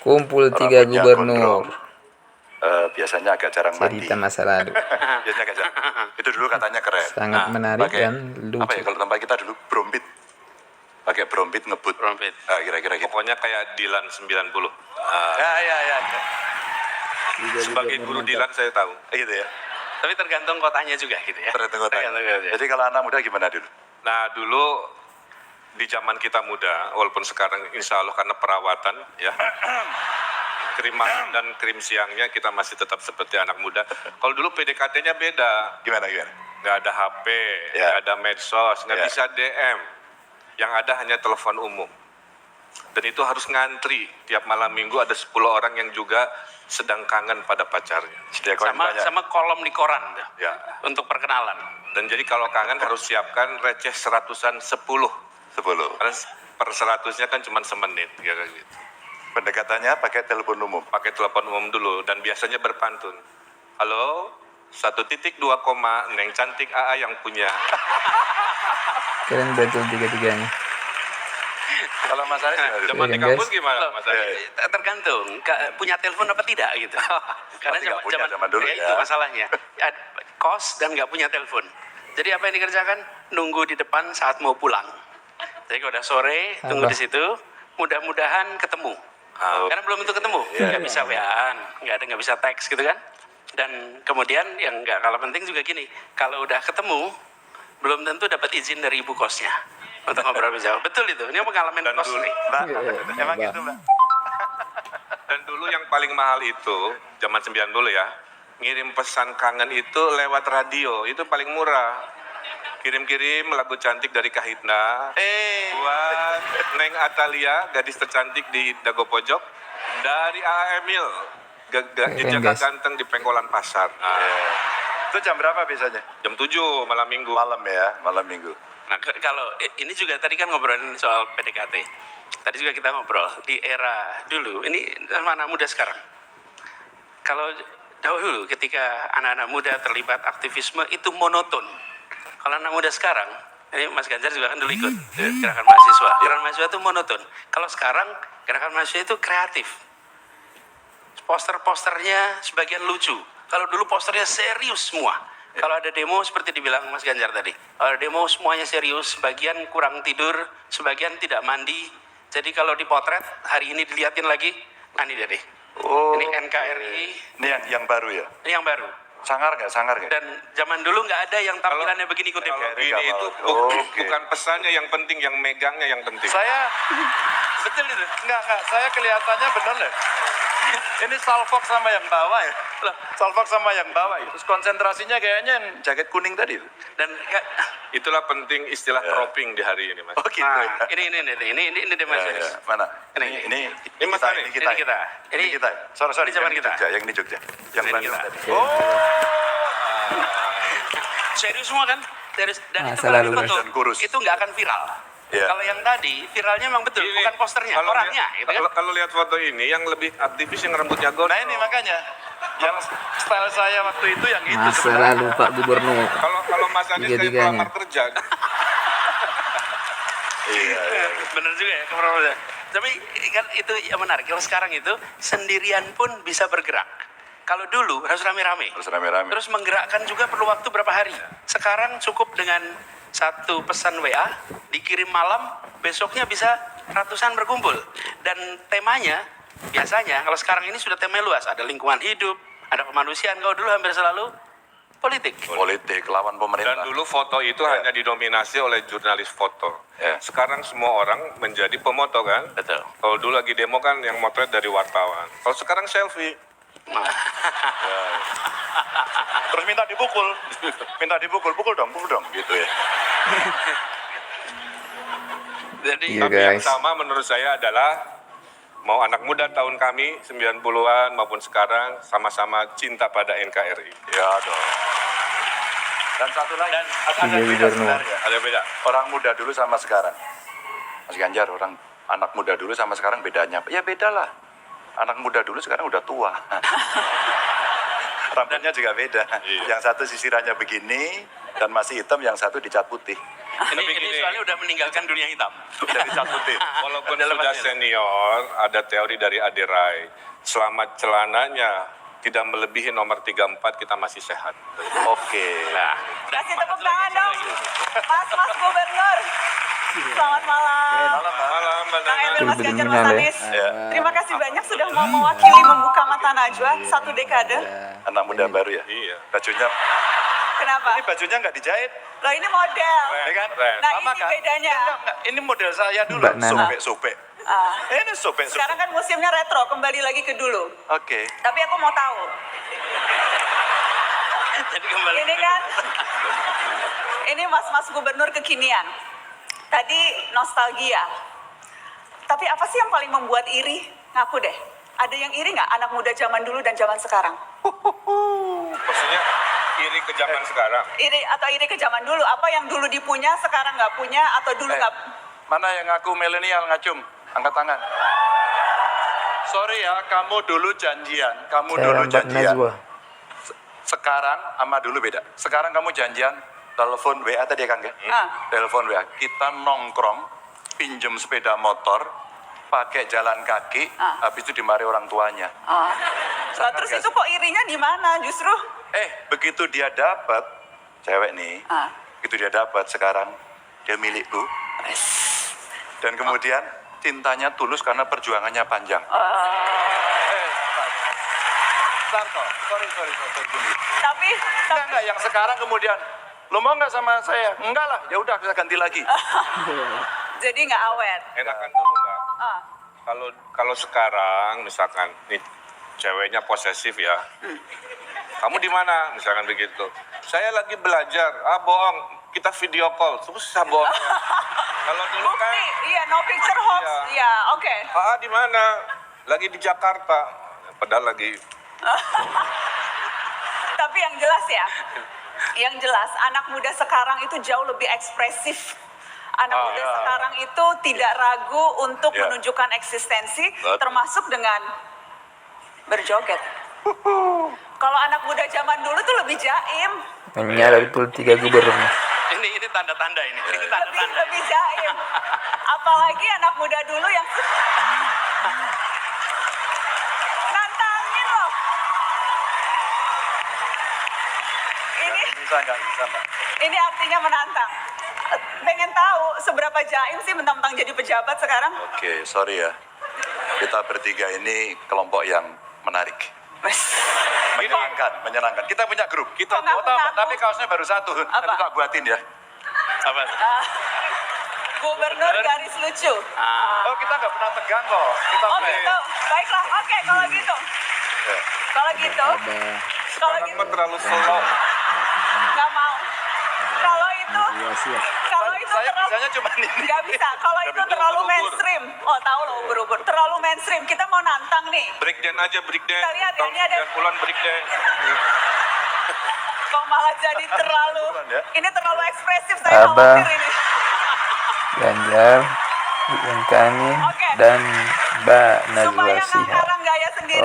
Kumpul 3 Rambutnya gubernur. gondrong. Biasanya agak jarang mandi. Cerita masa lalu. Biasanya agak jarang. Itu dulu katanya keren. Sangat menarik Pakai dan apa ya lucu. kalau tempat kita dulu brombit. Pakai brombit ngebut. Brombit. Kira-kira gitu. Pokoknya kayak Dilan 90. Ya. Sebagai guru Dilan saya tahu. Gitu ya. Tapi tergantung kotanya juga gitu ya. Tergantung kotanya. Tergantung kotanya. Jadi kalau anak muda gimana dulu? Nah dulu di zaman kita muda, walaupun sekarang insya Allah karena perawatan ya, krim malam dan krim siangnya kita masih tetap seperti anak muda. Kalau dulu PDKT-nya beda. Gimana? Nggak ada HP, Ya. nggak ada medsos, nggak Ya. bisa DM. Yang ada hanya telepon umum. Dan itu harus ngantri. Tiap malam minggu ada 10 orang yang juga sedang kangen pada pacarnya. Sedia koin banyak. Sama kolom di koran tuh, Ya. untuk perkenalan. Dan jadi kalau kangen harus siapkan receh seratusan 10. 10. Karena per 100-nya kan cuma semenit gitu. Pendekatannya pakai telepon umum. Pakai telepon umum dulu dan biasanya berpantun. Halo, 1.2, Neng cantik AA yang punya. Keren betul tiga-tiganya. Kalau Mas Aris gimana dulu? Zaman di Iya, kampus guys. gimana Mas Adi? Tergantung punya telepon apa tidak gitu. Karena Pasti nggak punya zaman dulu ya. itu masalahnya. Kos dan nggak punya telepon. Jadi apa yang dikerjakan? Nunggu di depan saat mau pulang. Jadi kalau udah sore tunggu di situ, mudah-mudahan ketemu. Karena belum tentu ketemu, nggak bisa WA-an, nggak bisa teks gitu kan. Dan kemudian yang nggak kalah penting juga gini, kalau udah ketemu belum tentu dapat izin dari ibu kosnya untuk ngobrol lebih jauh. Betul itu, ini pengalaman Dan kos dulu- nih. Mbak, emang Mbak. gitu Mbak? Dan dulu yang paling mahal itu, zaman 90 ya, ngirim pesan kangen itu lewat radio, itu paling murah. Kirim-kirim lagu cantik dari Kahitna, buat Neng Atalia, gadis tercantik di Dago Pojok, dari A.A. Emil, jejak guys. ganteng di Pengkolan Pasar. Itu jam berapa biasanya? Jam 7 malam minggu. Malam ya, malam minggu. Nah, kalau ini juga tadi kan ngobrolin soal PDKT. Tadi juga kita ngobrol di era dulu. Ini anak muda sekarang. Kalau dahulu ketika anak-anak muda terlibat aktivisme itu monoton. Kalau anak muda sekarang, ini Mas Ganjar juga kan dulu ikut gerakan mahasiswa. Gerakan mahasiswa itu monoton. Kalau sekarang gerakan mahasiswa itu kreatif. Poster-posternya sebagian lucu. Kalau dulu posternya serius semua. Kalau ada demo seperti dibilang Mas Ganjar tadi. Kalau ada demo semuanya serius, sebagian kurang tidur, sebagian tidak mandi. Jadi kalau dipotret, hari ini dilihatin lagi, nah ini dia deh. Oh, Ini NKRI, ini yang baru ya? ini yang baru. Sangar nggak? Dan zaman dulu nggak ada yang tampilannya begini kutip. Kalau Oke, gini itu oke. bukan pesannya yang penting, yang megangnya yang penting. Saya Betul itu. enggak, saya kelihatannya bener deh. Ini salfok sama yang bawah ya. Loh, Salfok sama yang bawah ya. Terus konsentrasinya kayaknya yang jaket kuning tadi. dan Itulah penting istilah cropping di hari ini, Mas. Oh gitu nah, ya? ini deh Mas. Ya. Mana? Ini. Ini Mas kita, Ari. ini kita. Ini kita. Ini kita. Sorry, Ini zaman yang kita. Jogja, yang ini Jogja. Yang Ini Bandung kita. tadi. Serius semua kan? Serius. Dan itu Masa kalau lalu, foto, dan kurus. itu nggak akan viral. Iya. Kalau yang tadi viralnya memang betul, Ini, bukan posternya, kalau orangnya. lihat- Gitu kan? kalau lihat foto ini, yang lebih aktivis yang rambutnya gondrong. Nah ini makanya. Yang style saya waktu itu yang itu Masa sebenarnya. lalu Pak Gubernur. Kalau Mas Anies kayak Tiga-tiganya. pelamar kerja. Iya. Bener juga ya, kebetulan. Tapi kan itu yang menarik. Kalau sekarang itu sendirian pun bisa bergerak. Kalau dulu harus rame-rame. Terus rame-rame. Terus menggerakkan juga perlu waktu berapa hari. Sekarang cukup dengan satu pesan WA, dikirim malam, besoknya bisa ratusan berkumpul. Dan temanya, biasanya kalau sekarang ini sudah tema luas. Ada lingkungan hidup, ada kemanusiaan. Kalau dulu hampir selalu politik. Politik lawan Dan pemerintah. dulu foto itu Ya. hanya didominasi oleh jurnalis foto. Ya. Sekarang semua orang menjadi pemoto kan. Betul. Kalau dulu lagi demo kan yang motret dari wartawan. Kalau sekarang selfie. Terus minta dipukul. Minta dipukul, pukul dong gitu ya. Jadi Iya, Tapi yang guys. sama menurut saya adalah mau anak muda tahun kami 90-an maupun sekarang sama-sama cinta pada NKRI. Ya dong. Dan satu lagi, ada Iya, beda Gubernur. sebenarnya. Ada beda. Orang muda dulu sama sekarang. Mas Ganjar, orang anak muda dulu sama sekarang bedanya apa? Ya beda lah. Anak muda dulu sekarang udah tua. Rambutnya juga beda. Iya. Yang satu sisirannya begini dan masih hitam, yang satu dicat putih. Tapi Ini gini, soalnya udah meninggalkan dunia hitam. Jadi satu tim. walaupun Udah sudah lepas ini. senior, ada teori dari Adirai, selama celananya tidak melebihi nomor 34 kita masih sehat. Oke. Nah, Kasih tepuk tangan dong. Mas Gubernur. Selamat malam. Malam, Mbak Kang Nana. Emil, Mas Ganjar, Mas Tribunal ya. Anies. Ya. Terima kasih banyak sudah mau mewakili membuka mata Najwa 1 dekade. Anak muda baru ya. Iya. Bajunya, Kenapa? ini bajunya nggak dijahit, Loh ini model. ya kan? Keren. Nah Sama ini kan? bedanya. Enggak, ini model saya dulu. Mbak Nana. Sobek-sobek. Ah. Ini sobek-sobek. Sekarang kan musimnya retro, kembali lagi ke dulu. Oke. Tapi aku mau tahu, jadi kembali. ini kan, ini mas-mas gubernur kekinian. Tadi nostalgia. Tapi apa sih yang paling membuat iri? Ngaku deh. Ada yang iri nggak anak muda zaman dulu dan zaman sekarang? Maksudnya iri ke zaman sekarang. Iri atau iri ke zaman dulu? Apa yang dulu dipunya sekarang nggak punya atau dulu nggak? Mana yang ngaku milenial ngacung? Angkat tangan. Sorry ya, kamu dulu janjian. Kamu Saya dulu Mbak janjian. Najwa. Sekarang sama dulu beda. Sekarang kamu janjian telepon WA tadi ya Kang ya? Telepon WA. Kita nongkrong, pinjem sepeda motor, pakai jalan kaki, habis itu dimarahi orang tuanya. Lah, terus nggak itu kok irinya di mana justru? Begitu dia dapat cewek nih, begitu dia dapat sekarang dia milikku. Dan kemudian cintanya tulus karena perjuangannya panjang. Sarto, sorry. Tapi Enggak, yang sekarang kemudian, lo mau nggak sama saya? Enggak lah, ya udah kita ganti lagi. jadi nggak awet. Enakan dulu, Mbak. Ah. Kalau sekarang misalkan nih ceweknya posesif ya. Kamu di mana? Misalkan begitu. Saya lagi belajar. Bohong. Kita video call. Susah bohongnya. Kalau dulu kan, Bukti, iya, no picture hoax. Iya. Iya, oke. di mana? Lagi di Jakarta. Padahal lagi Tapi yang jelas ya, yang jelas anak muda sekarang itu jauh lebih ekspresif. Anak muda sekarang itu tidak ragu untuk Ya. menunjukkan eksistensi, Betul. termasuk dengan berjoget. Kalau anak muda zaman dulu tuh lebih jaim, Menyadari politik gubernur. Ini tanda-tanda ini. Ini lebih tanda-tanda. lebih jaim. Apalagi anak muda dulu yang nantangin loh. Bisa nggak bisa Mbak? Ini artinya menantang. Pengen tahu seberapa jaim sih mentang-mentang jadi pejabat sekarang? Oke, sorry ya. Kita bertiga ini kelompok yang menarik. Menyenangkan. Kita punya grup. Kita Kok ngaku-ngaku? tapi kaosnya baru satu. Nanti Apa? tak buatin ya. Apa? Gubernur garis lucu. Oh, kita nggak pernah tegang kok. Kita Oh play. gitu. Baiklah, oke kalau gitu. Ya. Kalau gitu, kalau sekarang gitu mah terlalu slow. nggak mau. Kalau itu Saya terlalu bisanya cuma ini. nggak bisa. Kalau itu terlalu mainstream. Oh tahu loh ubur-ubur. Terlalu mainstream. Kita mau nantang nih. Breakdance aja, breakdance. Kita lihat ya, Tahun ini ada- 90-an breakdance. Kok malah jadi terlalu. Ya. Ini terlalu ekspresif. Saya Abang. khawatir ini. Ganjar, Ridwan Kamil, Oke. dan Mbak Najwa Supaya Shihab. ngarang gaya sendiri.